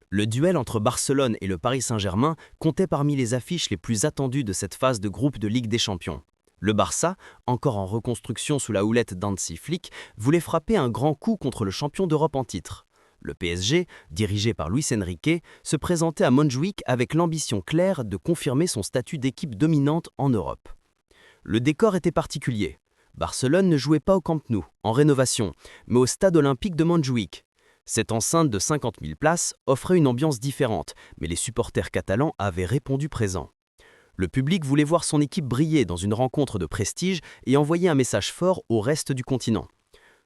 Le duel entre Barcelone et le Paris Saint-Germain comptait parmi les affiches les plus attendues de cette phase de groupe de Ligue des Champions. Le Barça, encore en reconstruction sous la houlette d'Hansi Flick, voulait frapper un grand coup contre le champion d'Europe en titre. Le PSG, dirigé par Luis Enrique, se présentait à Montjuïc avec l'ambition claire de confirmer son statut d'équipe dominante en Europe. Le décor était particulier. Barcelone ne jouait pas au Camp Nou, en rénovation, mais au stade olympique de Montjuïc. Cette enceinte de 50 000 places offrait une ambiance différente, mais les supporters catalans avaient répondu présent. Le public voulait voir son équipe briller dans une rencontre de prestige et envoyer un message fort au reste du continent.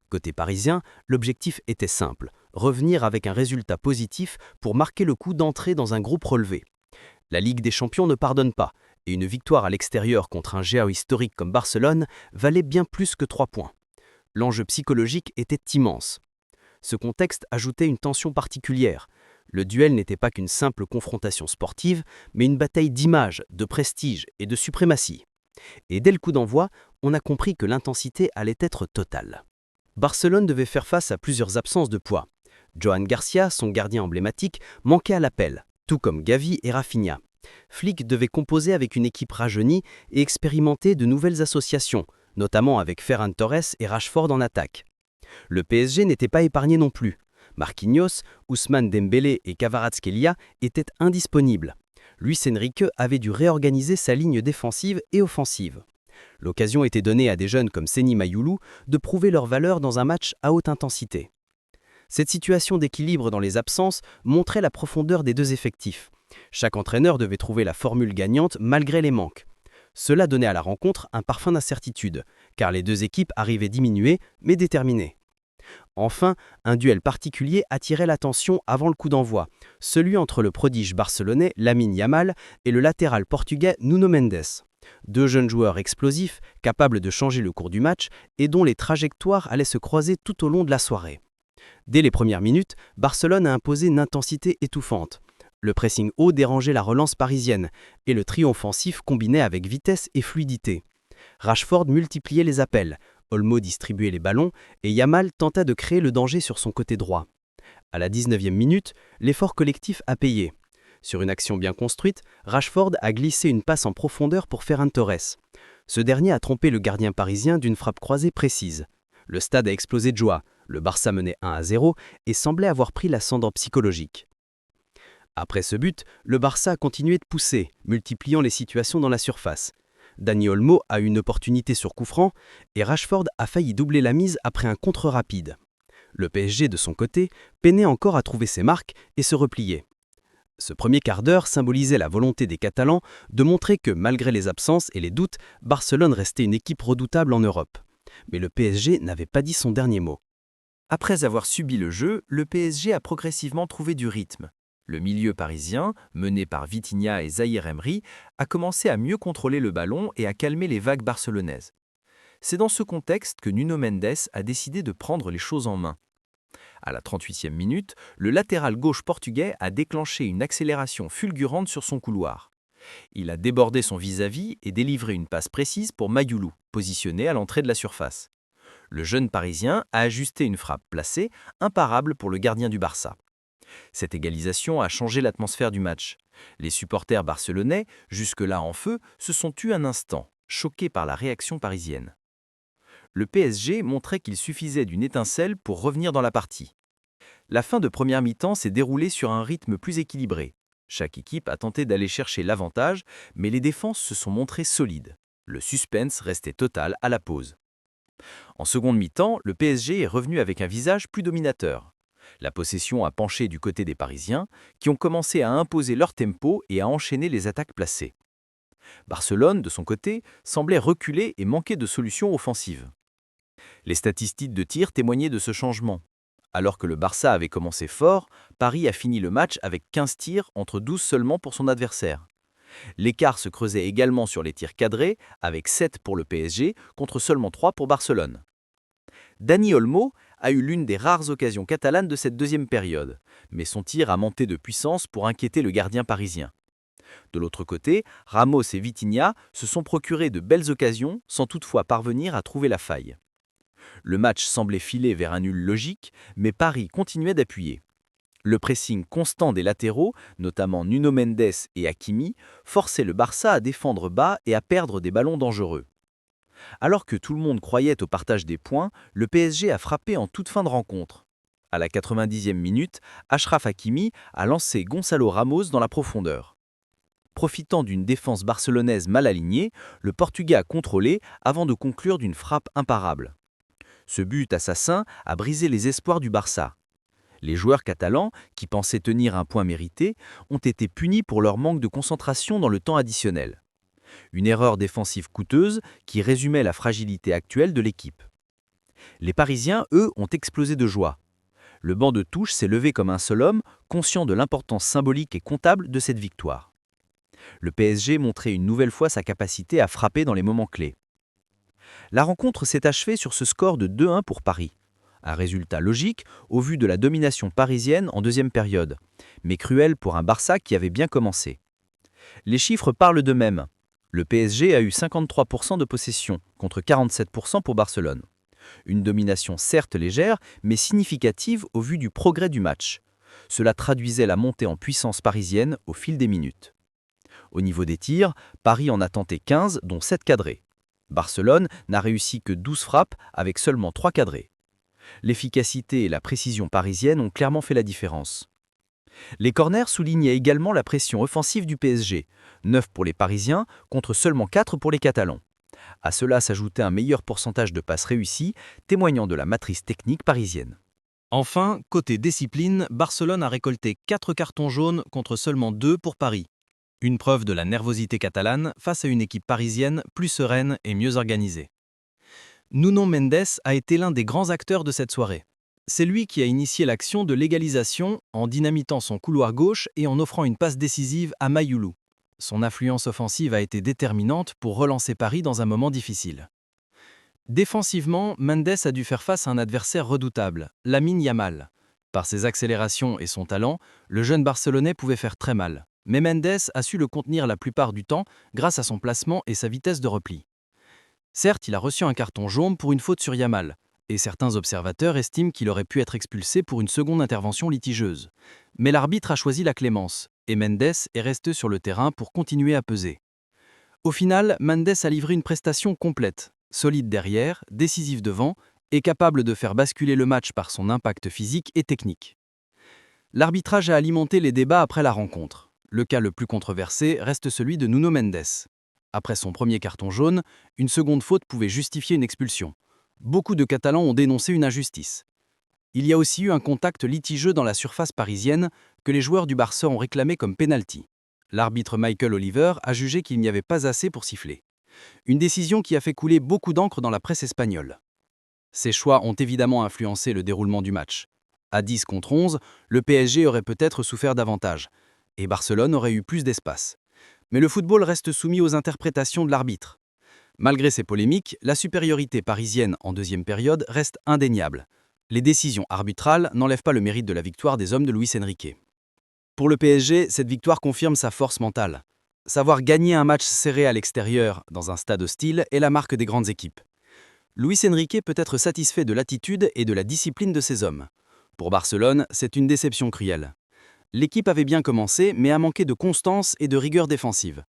Côté parisien, l'objectif était simple, revenir avec un résultat positif pour marquer le coup d'entrée dans un groupe relevé. La Ligue des Champions ne pardonne pas, et une victoire à l'extérieur contre un géant historique comme Barcelone valait bien plus que 3 points. L'enjeu psychologique était immense. Ce contexte ajoutait une tension particulière. Le duel n'était pas qu'une simple confrontation sportive, mais une bataille d'image, de prestige et de suprématie. Et dès le coup d'envoi, on a compris que l'intensité allait être totale. Barcelone devait faire face à plusieurs absences de poids. Johan Garcia, son gardien emblématique, manquait à l'appel, tout comme Gavi et Rafinha. Flick devait composer avec une équipe rajeunie et expérimenter de nouvelles associations, notamment avec Ferran Torres et Rashford en attaque. Le PSG n'était pas épargné non plus. Marquinhos, Ousmane Dembélé et Kvaratskhelia étaient indisponibles. Luis Enrique avait dû réorganiser sa ligne défensive et offensive. L'occasion était donnée à des jeunes comme Seny Mayulu de prouver leur valeur dans un match à haute intensité. Cette situation d'équilibre dans les absences montrait la profondeur des deux effectifs. Chaque entraîneur devait trouver la formule gagnante malgré les manques. Cela donnait à la rencontre un parfum d'incertitude, car les deux équipes arrivaient diminuées mais déterminées. Enfin, un duel particulier attirait l'attention avant le coup d'envoi, celui entre le prodige barcelonais Lamine Yamal et le latéral portugais Nuno Mendes. Deux jeunes joueurs explosifs, capables de changer le cours du match et dont les trajectoires allaient se croiser tout au long de la soirée. Dès les premières minutes, Barcelone a imposé une intensité étouffante. Le pressing haut dérangeait la relance parisienne et le trio offensif combinait avec vitesse et fluidité. Rashford multipliait les appels, Olmo distribuait les ballons et Yamal tenta de créer le danger sur son côté droit. À la 19e minute, l'effort collectif a payé. Sur une action bien construite, Rashford a glissé une passe en profondeur pour Ferran Torres. Ce dernier a trompé le gardien parisien d'une frappe croisée précise. Le stade a explosé de joie, le Barça menait 1-0 et semblait avoir pris l'ascendant psychologique. Après ce but, le Barça a continué de pousser, multipliant les situations dans la surface. Dani Olmo a eu une opportunité sur coup franc et Rashford a failli doubler la mise après un contre rapide. Le PSG, de son côté, peinait encore à trouver ses marques et se replier. Ce premier quart d'heure symbolisait la volonté des Catalans de montrer que, malgré les absences et les doutes, Barcelone restait une équipe redoutable en Europe. Mais le PSG n'avait pas dit son dernier mot. Après avoir subi le jeu, le PSG a progressivement trouvé du rythme. Le milieu parisien, mené par Vitinha et Zahir Emery, a commencé à mieux contrôler le ballon et à calmer les vagues barcelonaises. C'est dans ce contexte que Nuno Mendes a décidé de prendre les choses en main. À la 38e minute, le latéral gauche portugais a déclenché une accélération fulgurante sur son couloir. Il a débordé son vis-à-vis et délivré une passe précise pour Mayulu, positionné à l'entrée de la surface. Le jeune Parisien a ajusté une frappe placée, imparable pour le gardien du Barça. Cette égalisation a changé l'atmosphère du match. Les supporters barcelonais, jusque-là en feu, se sont tus un instant, choqués par la réaction parisienne. Le PSG montrait qu'il suffisait d'une étincelle pour revenir dans la partie. La fin de première mi-temps s'est déroulée sur un rythme plus équilibré. Chaque équipe a tenté d'aller chercher l'avantage, mais les défenses se sont montrées solides. Le suspense restait total à la pause. En seconde mi-temps, le PSG est revenu avec un visage plus dominateur. La possession a penché du côté des Parisiens, qui ont commencé à imposer leur tempo et à enchaîner les attaques placées. Barcelone, de son côté, semblait reculer et manquer de solutions offensives. Les statistiques de tir témoignaient de ce changement. Alors que le Barça avait commencé fort, Paris a fini le match avec 15 tirs entre 12 seulement pour son adversaire. L'écart se creusait également sur les tirs cadrés, avec 7 pour le PSG contre seulement 3 pour Barcelone. Dani Olmo a eu l'une des rares occasions catalanes de cette deuxième période, mais son tir a manqué de puissance pour inquiéter le gardien parisien. De l'autre côté, Ramos et Vitinha se sont procurés de belles occasions sans toutefois parvenir à trouver la faille. Le match semblait filer vers un nul logique, mais Paris continuait d'appuyer. Le pressing constant des latéraux, notamment Nuno Mendes et Hakimi, forçait le Barça à défendre bas et à perdre des ballons dangereux. Alors que tout le monde croyait au partage des points, le PSG a frappé en toute fin de rencontre. À la 90e minute, Achraf Hakimi a lancé Gonzalo Ramos dans la profondeur. Profitant d'une défense barcelonaise mal alignée, le Portugais a contrôlé avant de conclure d'une frappe imparable. Ce but assassin a brisé les espoirs du Barça. Les joueurs catalans, qui pensaient tenir un point mérité, ont été punis pour leur manque de concentration dans le temps additionnel. Une erreur défensive coûteuse qui résumait la fragilité actuelle de l'équipe. Les Parisiens, eux, ont explosé de joie. Le banc de touche s'est levé comme un seul homme, conscient de l'importance symbolique et comptable de cette victoire. Le PSG montrait une nouvelle fois sa capacité à frapper dans les moments clés. La rencontre s'est achevée sur ce score de 2-1 pour Paris. Un résultat logique au vu de la domination parisienne en deuxième période, mais cruel pour un Barça qui avait bien commencé. Les chiffres parlent d'eux-mêmes. Le PSG a eu 53% de possession, contre 47% pour Barcelone. Une domination certes légère, mais significative au vu du progrès du match. Cela traduisait la montée en puissance parisienne au fil des minutes. Au niveau des tirs, Paris en a tenté 15, dont 7 cadrés. Barcelone n'a réussi que 12 frappes, avec seulement 3 cadrés. L'efficacité et la précision parisienne ont clairement fait la différence. Les corners soulignaient également la pression offensive du PSG, 9 pour les Parisiens contre seulement 4 pour les Catalans. À cela s'ajoutait un meilleur pourcentage de passes réussies, témoignant de la matrice technique parisienne. Enfin, côté discipline, Barcelone a récolté 4 cartons jaunes contre seulement 2 pour Paris. Une preuve de la nervosité catalane face à une équipe parisienne plus sereine et mieux organisée. Nuno Mendes a été l'un des grands acteurs de cette soirée. C'est lui qui a initié l'action de l'égalisation en dynamitant son couloir gauche et en offrant une passe décisive à Mayoulou. Son influence offensive a été déterminante pour relancer Paris dans un moment difficile. Défensivement, Mendes a dû faire face à un adversaire redoutable, Lamine Yamal. Par ses accélérations et son talent, le jeune Barcelonais pouvait faire très mal. Mais Mendes a su le contenir la plupart du temps grâce à son placement et sa vitesse de repli. Certes, il a reçu un carton jaune pour une faute sur Yamal, et certains observateurs estiment qu'il aurait pu être expulsé pour une seconde intervention litigieuse. Mais l'arbitre a choisi la clémence, et Mendes est resté sur le terrain pour continuer à peser. Au final, Mendes a livré une prestation complète, solide derrière, décisif devant, et capable de faire basculer le match par son impact physique et technique. L'arbitrage a alimenté les débats après la rencontre. Le cas le plus controversé reste celui de Nuno Mendes. Après son premier carton jaune, une seconde faute pouvait justifier une expulsion. Beaucoup de Catalans ont dénoncé une injustice. Il y a aussi eu un contact litigieux dans la surface parisienne que les joueurs du Barça ont réclamé comme penalty. L'arbitre Michael Oliver a jugé qu'il n'y avait pas assez pour siffler. Une décision qui a fait couler beaucoup d'encre dans la presse espagnole. Ces choix ont évidemment influencé le déroulement du match. À 10 contre 11, le PSG aurait peut-être souffert davantage, et Barcelone aurait eu plus d'espace. Mais le football reste soumis aux interprétations de l'arbitre. Malgré ces polémiques, la supériorité parisienne en deuxième période reste indéniable. Les décisions arbitrales n'enlèvent pas le mérite de la victoire des hommes de Luis Enrique. Pour le PSG, cette victoire confirme sa force mentale. Savoir gagner un match serré à l'extérieur, dans un stade hostile, est la marque des grandes équipes. Luis Enrique peut être satisfait de l'attitude et de la discipline de ses hommes. Pour Barcelone, c'est une déception cruelle. L'équipe avait bien commencé, mais a manqué de constance et de rigueur défensive.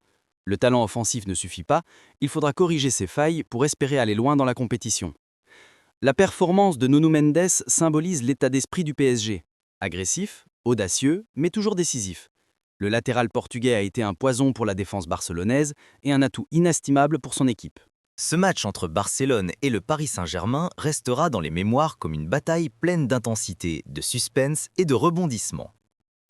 Le talent offensif ne suffit pas, il faudra corriger ses failles pour espérer aller loin dans la compétition. La performance de Nuno Mendes symbolise l'état d'esprit du PSG. Agressif, audacieux, mais toujours décisif. Le latéral portugais a été un poison pour la défense barcelonaise et un atout inestimable pour son équipe. Ce match entre Barcelone et le Paris Saint-Germain restera dans les mémoires comme une bataille pleine d'intensité, de suspense et de rebondissements.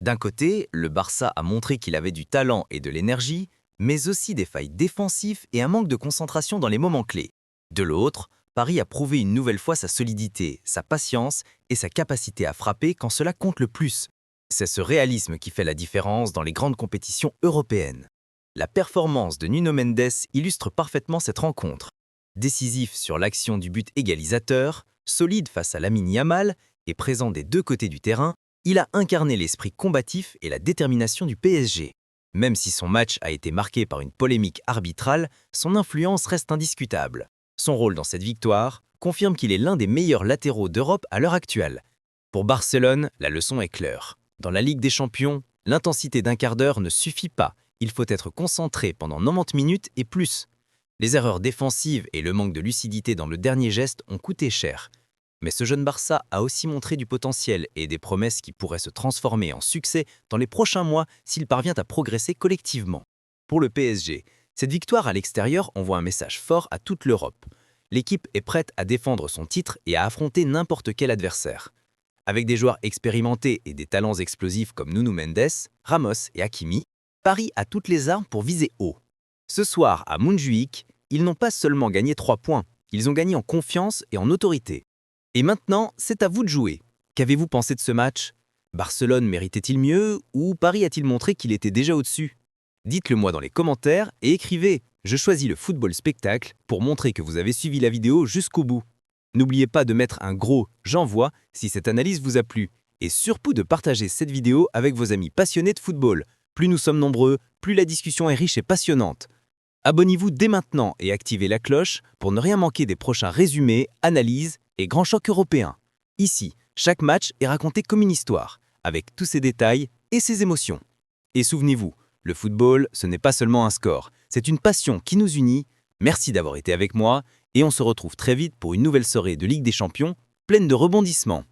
D'un côté, le Barça a montré qu'il avait du talent et de l'énergie, mais aussi des failles défensives et un manque de concentration dans les moments clés. De l'autre, Paris a prouvé une nouvelle fois sa solidité, sa patience et sa capacité à frapper quand cela compte le plus. C'est ce réalisme qui fait la différence dans les grandes compétitions européennes. La performance de Nuno Mendes illustre parfaitement cette rencontre. Décisif sur l'action du but égalisateur, solide face à Lamine Yamal et présent des deux côtés du terrain, il a incarné l'esprit combatif et la détermination du PSG. Même si son match a été marqué par une polémique arbitrale, son influence reste indiscutable. Son rôle dans cette victoire confirme qu'il est l'un des meilleurs latéraux d'Europe à l'heure actuelle. Pour Barcelone, la leçon est claire. Dans la Ligue des Champions, l'intensité d'un quart d'heure ne suffit pas. Il faut être concentré pendant 90 minutes et plus. Les erreurs défensives et le manque de lucidité dans le dernier geste ont coûté cher. Mais ce jeune Barça a aussi montré du potentiel et des promesses qui pourraient se transformer en succès dans les prochains mois s'il parvient à progresser collectivement. Pour le PSG, cette victoire à l'extérieur envoie un message fort à toute l'Europe. L'équipe est prête à défendre son titre et à affronter n'importe quel adversaire. Avec des joueurs expérimentés et des talents explosifs comme Nuno Mendes, Ramos et Hakimi, Paris a toutes les armes pour viser haut. Ce soir, à Montjuïc, ils n'ont pas seulement gagné 3 points, ils ont gagné en confiance et en autorité. Et maintenant, c'est à vous de jouer. Qu'avez-vous pensé de ce match? Barcelone méritait-il mieux ou Paris a-t-il montré qu'il était déjà au-dessus? Dites-le moi dans les commentaires et écrivez « Je choisis le football spectacle » pour montrer que vous avez suivi la vidéo jusqu'au bout. N'oubliez pas de mettre un gros « J'envoie » si cette analyse vous a plu et surtout de partager cette vidéo avec vos amis passionnés de football. Plus nous sommes nombreux, plus la discussion est riche et passionnante. Abonnez-vous dès maintenant et activez la cloche pour ne rien manquer des prochains résumés, analyses et grands chocs européens. Ici, chaque match est raconté comme une histoire, avec tous ses détails et ses émotions. Et souvenez-vous, le football, ce n'est pas seulement un score, c'est une passion qui nous unit. Merci d'avoir été avec moi et on se retrouve très vite pour une nouvelle soirée de Ligue des Champions pleine de rebondissements.